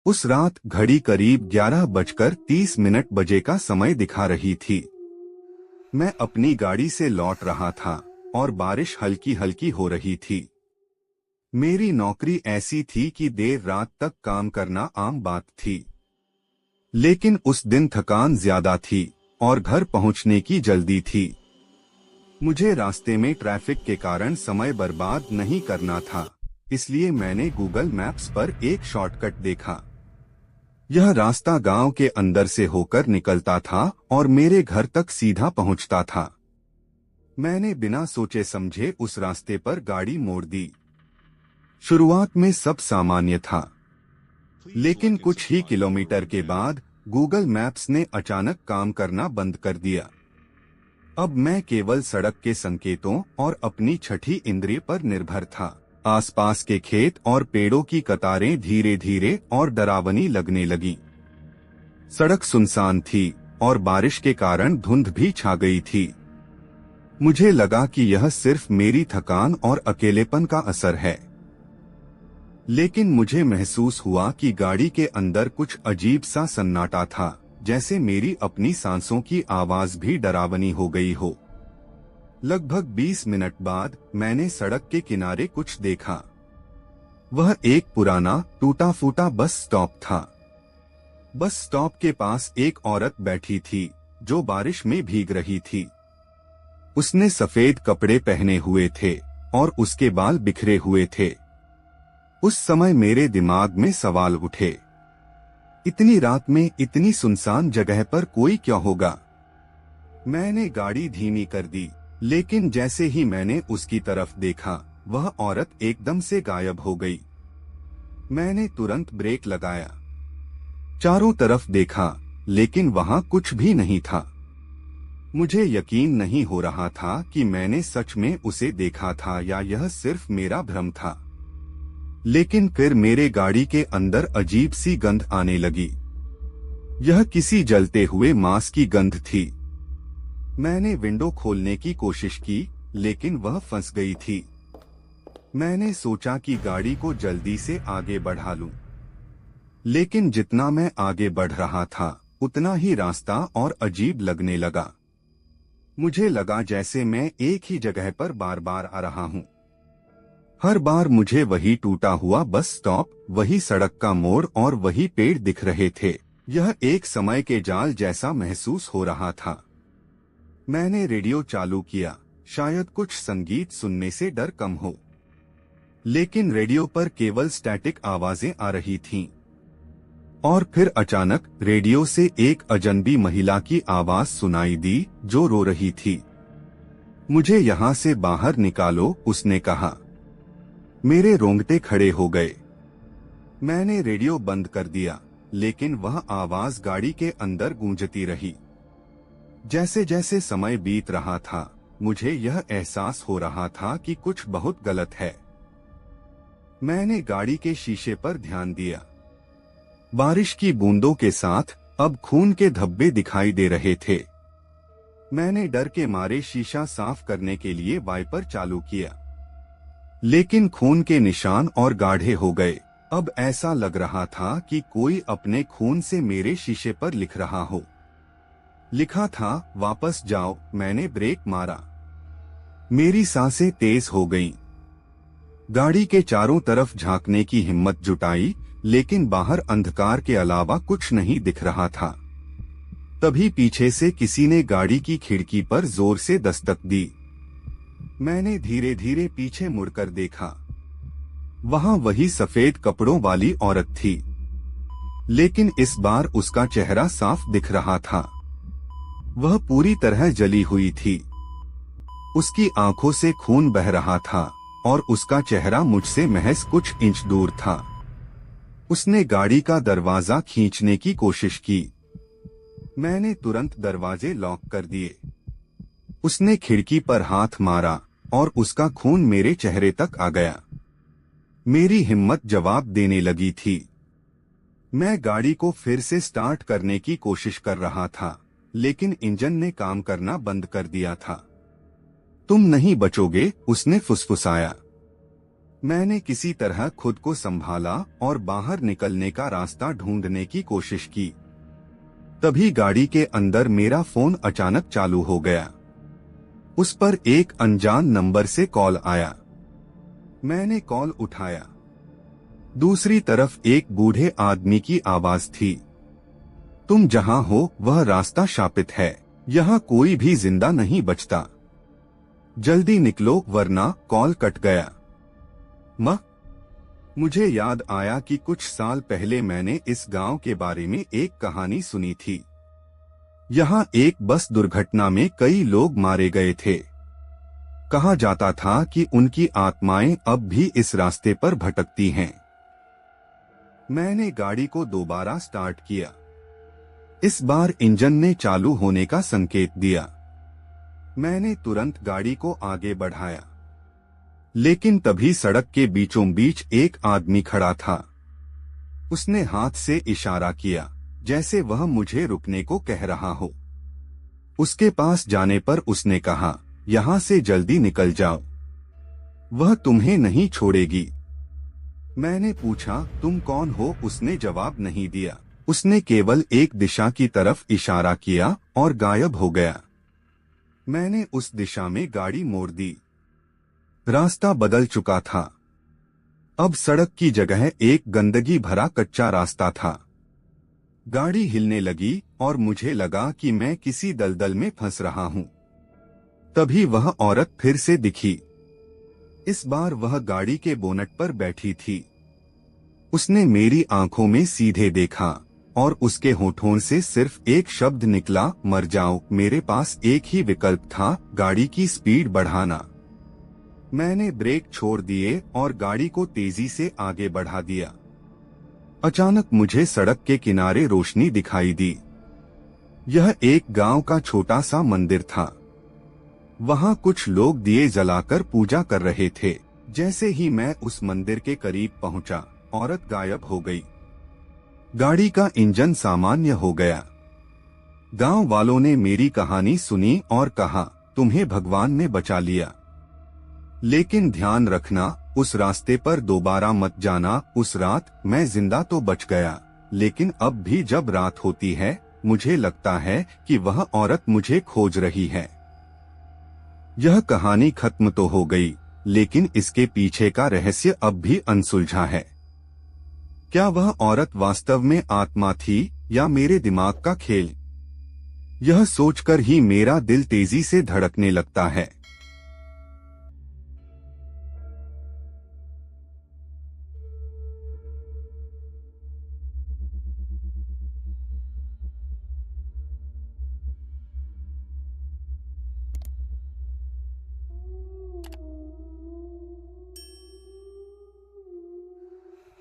उस रात घड़ी करीब 11:30 बजे का समय दिखा रही थी। मैं अपनी गाड़ी से लौट रहा था और बारिश हल्की हल्की हो रही थी। मेरी नौकरी ऐसी थी कि देर रात तक काम करना आम बात थी, लेकिन उस दिन थकान ज्यादा थी और घर पहुंचने की जल्दी थी। मुझे रास्ते में ट्रैफिक के कारण समय बर्बाद नहीं करना था, इसलिए मैंने गूगल मैप्स पर एक शॉर्टकट देखा। यह रास्ता गांव के अंदर से होकर निकलता था और मेरे घर तक सीधा पहुंचता था। मैंने बिना सोचे समझे उस रास्ते पर गाड़ी मोड़ दी। शुरुआत में सब सामान्य था, लेकिन कुछ ही किलोमीटर के बाद गूगल मैप्स ने अचानक काम करना बंद कर दिया। अब मैं केवल सड़क के संकेतों और अपनी छठी इंद्रिय पर निर्भर था। आसपास के खेत और पेड़ों की कतारें धीरे धीरे और डरावनी लगने लगी। सड़क सुनसान थी और बारिश के कारण धुंध भी छा गई थी। मुझे लगा कि यह सिर्फ मेरी थकान और अकेलेपन का असर है, लेकिन मुझे महसूस हुआ कि गाड़ी के अंदर कुछ अजीब सा सन्नाटा था, जैसे मेरी अपनी सांसों की आवाज भी डरावनी हो गई हो। लगभग 20 मिनट बाद मैंने सड़क के किनारे कुछ देखा। वह एक पुराना टूटा फूटा बस स्टॉप था। बस स्टॉप के पास एक औरत बैठी थी जो बारिश में भीग रही थी। उसने सफेद कपड़े पहने हुए थे और उसके बाल बिखरे हुए थे। उस समय मेरे दिमाग में सवाल उठे, इतनी रात में इतनी सुनसान जगह पर कोई क्यों होगा? मैंने गाड़ी धीमी कर दी, लेकिन जैसे ही मैंने उसकी तरफ देखा, वह औरत एकदम से गायब हो गई। मैंने तुरंत ब्रेक लगाया, चारों तरफ देखा, लेकिन वहां कुछ भी नहीं था। मुझे यकीन नहीं हो रहा था कि मैंने सच में उसे देखा था या यह सिर्फ मेरा भ्रम था। लेकिन फिर मेरे गाड़ी के अंदर अजीब सी गंध आने लगी। यह किसी जलते हुए मांस की गंध थी। मैंने विंडो खोलने की कोशिश की, लेकिन वह फंस गई थी। मैंने सोचा कि गाड़ी को जल्दी से आगे बढ़ा लूं, लेकिन जितना मैं आगे बढ़ रहा था, उतना ही रास्ता और अजीब लगने लगा। मुझे लगा जैसे मैं एक ही जगह पर बार बार आ रहा हूं। हर बार मुझे वही टूटा हुआ बस स्टॉप, वही सड़क का मोड़ और वही पेड़ दिख रहे थे। यह एक समय के जाल जैसा महसूस हो रहा था। मैंने रेडियो चालू किया, शायद कुछ संगीत सुनने से डर कम हो, लेकिन रेडियो पर केवल स्टैटिक आवाजें आ रही थीं। और फिर अचानक रेडियो से एक अजनबी महिला की आवाज सुनाई दी जो रो रही थी। मुझे यहाँ से बाहर निकालो, उसने कहा। मेरे रोंगटे खड़े हो गए। मैंने रेडियो बंद कर दिया, लेकिन वह आवाज गाड़ी के अंदर गूंजती रही। जैसे जैसे समय बीत रहा था, मुझे यह एहसास हो रहा था कि कुछ बहुत गलत है। मैंने गाड़ी के शीशे पर ध्यान दिया। बारिश की बूंदों के साथ अब खून के धब्बे दिखाई दे रहे थे। मैंने डर के मारे शीशा साफ करने के लिए वाइपर चालू किया, लेकिन खून के निशान और गाढ़े हो गए। अब ऐसा लग रहा था कि कोई अपने खून से मेरे शीशे पर लिख रहा हो। लिखा था, वापस जाओ। मैंने ब्रेक मारा। मेरी सांसें तेज हो गईं। गाड़ी के चारों तरफ झांकने की हिम्मत जुटाई, लेकिन बाहर अंधकार के अलावा कुछ नहीं दिख रहा था। तभी पीछे से किसी ने गाड़ी की खिड़की पर जोर से दस्तक दी। मैंने धीरे धीरे पीछे मुड़कर देखा। वहां वही सफेद कपड़ों वाली औरत थी, लेकिन इस बार उसका चेहरा साफ दिख रहा था। वह पूरी तरह जली हुई थी। उसकी आंखों से खून बह रहा था और उसका चेहरा मुझसे महज कुछ इंच दूर था। उसने गाड़ी का दरवाजा खींचने की कोशिश की। मैंने तुरंत दरवाजे लॉक कर दिए। उसने खिड़की पर हाथ मारा और उसका खून मेरे चेहरे तक आ गया। मेरी हिम्मत जवाब देने लगी थी। मैं गाड़ी को फिर से स्टार्ट करने की कोशिश कर रहा था, लेकिन इंजन ने काम करना बंद कर दिया था। तुम नहीं बचोगे, उसने फुसफुसाया। मैंने किसी तरह खुद को संभाला और बाहर निकलने का रास्ता ढूंढने की कोशिश की। तभी गाड़ी के अंदर मेरा फोन अचानक चालू हो गया। उस पर एक अनजान नंबर से कॉल आया। मैंने कॉल उठाया। दूसरी तरफ एक बूढ़े आदमी की आवाज थी। तुम जहां हो वह रास्ता शापित है, यहाँ कोई भी जिंदा नहीं बचता। जल्दी निकलो वरना कॉल कट गया। मुझे याद आया कि कुछ साल पहले मैंने इस गांव के बारे में एक कहानी सुनी थी। यहाँ एक बस दुर्घटना में कई लोग मारे गए थे। कहा जाता था कि उनकी आत्माएं अब भी इस रास्ते पर भटकती हैं। मैंने गाड़ी को दोबारा स्टार्ट किया। इस बार इंजन ने चालू होने का संकेत दिया। मैंने तुरंत गाड़ी को आगे बढ़ाया, लेकिन तभी सड़क के बीचों बीच एक आदमी खड़ा था। उसने हाथ से इशारा किया, जैसे वह मुझे रुकने को कह रहा हो। उसके पास जाने पर उसने कहा, यहाँ से जल्दी निकल जाओ, वह तुम्हें नहीं छोड़ेगी। मैंने पूछा, तुम कौन हो? उसने जवाब नहीं दिया। उसने केवल एक दिशा की तरफ इशारा किया और गायब हो गया। मैंने उस दिशा में गाड़ी मोड़ दी। रास्ता बदल चुका था। अब सड़क की जगह एक गंदगी भरा कच्चा रास्ता था। गाड़ी हिलने लगी और मुझे लगा कि मैं किसी दलदल में फंस रहा हूं। तभी वह औरत फिर से दिखी। इस बार वह गाड़ी के बोनट पर बैठी थी। उसने मेरी आंखों में सीधे देखा और उसके होठों से सिर्फ एक शब्द निकला, मर जाओ। मेरे पास एक ही विकल्प था, गाड़ी की स्पीड बढ़ाना। मैंने ब्रेक छोड़ दिए और गाड़ी को तेजी से आगे बढ़ा दिया। अचानक मुझे सड़क के किनारे रोशनी दिखाई दी। यह एक गांव का छोटा सा मंदिर था। वहां कुछ लोग दिए जलाकर पूजा कर रहे थे। जैसे ही मैं उस मंदिर के करीब पहुंचा, औरत गायब हो गई। गाड़ी का इंजन सामान्य हो गया। गांव वालों ने मेरी कहानी सुनी और कहा, तुम्हें भगवान ने बचा लिया, लेकिन ध्यान रखना, उस रास्ते पर दोबारा मत जाना। उस रात मैं जिंदा तो बच गया, लेकिन अब भी जब रात होती है मुझे लगता है कि वह औरत मुझे खोज रही है। यह कहानी खत्म तो हो गई, लेकिन इसके पीछे का रहस्य अब भी अनसुलझा है। क्या वह औरत वास्तव में आत्मा थी या मेरे दिमाग का खेल? यह सोचकर ही मेरा दिल तेजी से धड़कने लगता है।